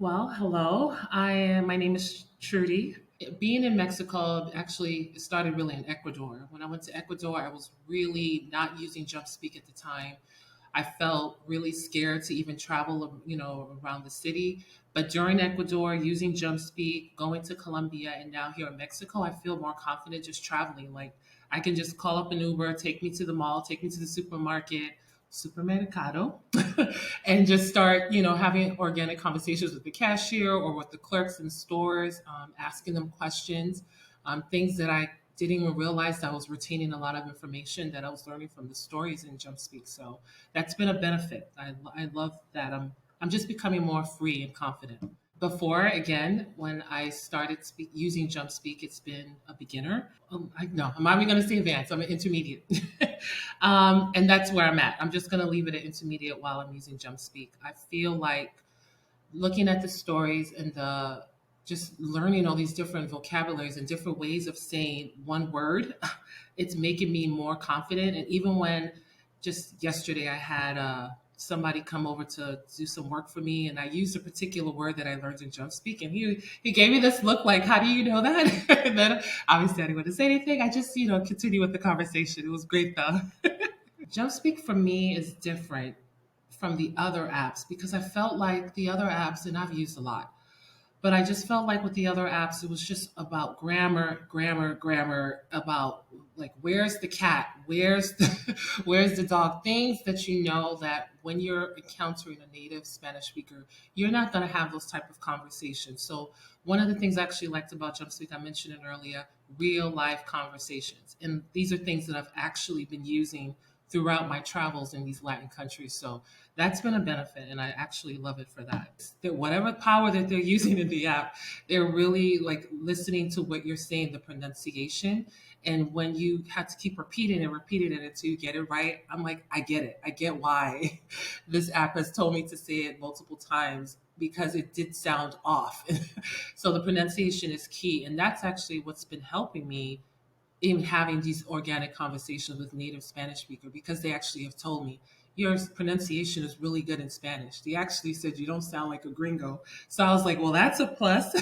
Well, hello. My name is Trudy. Being in Mexico actually started really in Ecuador. When I went to Ecuador, I was really not using Jumpspeak at the time. I felt really scared to even travel, around the city. But during Ecuador, using Jumpspeak, going to Colombia, and now here in Mexico, I feel more confident just traveling. Like I can just call up an Uber, take me to the mall, take me to the supermercado, and just start, having organic conversations with the cashier or with the clerks in stores, asking them questions, things that I didn't even realize I was retaining a lot of information that I was learning from the stories in Jumpspeak. So that's been a benefit. I love that. I'm just becoming more free and confident. Before, again, when I started using Jumpspeak, it's been a beginner. No, I'm not even going to say advanced. I'm an intermediate. And that's where I'm at. I'm just going to leave it at intermediate while I'm using Jumpspeak. I feel like looking at the stories and the just learning all these different vocabularies and different ways of saying one word, it's making me more confident. And even when just yesterday I had somebody come over to do some work for me, and I used a particular word that I learned in Jumpspeak, and he gave me this look like, "How do you know that?" And then obviously I didn't want to say anything. I just continue with the conversation. It was great though. Jumpspeak for me is different from the other apps because I felt like the other apps, and I've used a lot, but I just felt like with the other apps, it was just about grammar, grammar, grammar, about like where's the cat, where's the where's the dog, things that that when you're encountering a native Spanish speaker, you're not going to have those type of conversations. So one of the things I actually liked about Jumpspeak, I mentioned it earlier, real life conversations, and these are things that I've actually been using throughout my travels in these Latin countries. So that's been a benefit, and I actually love it for that. That whatever power that they're using in the app, they're really like listening to what you're saying, the pronunciation. And when you have to keep repeating it until you get it right, I'm like, I get it. I get why this app has told me to say it multiple times because it did sound off. So the pronunciation is key. And that's actually what's been helping me in having these organic conversations with native Spanish speaker because they actually have told me your pronunciation is really good in Spanish. They actually said you don't sound like a gringo. So I was like, well, that's a plus.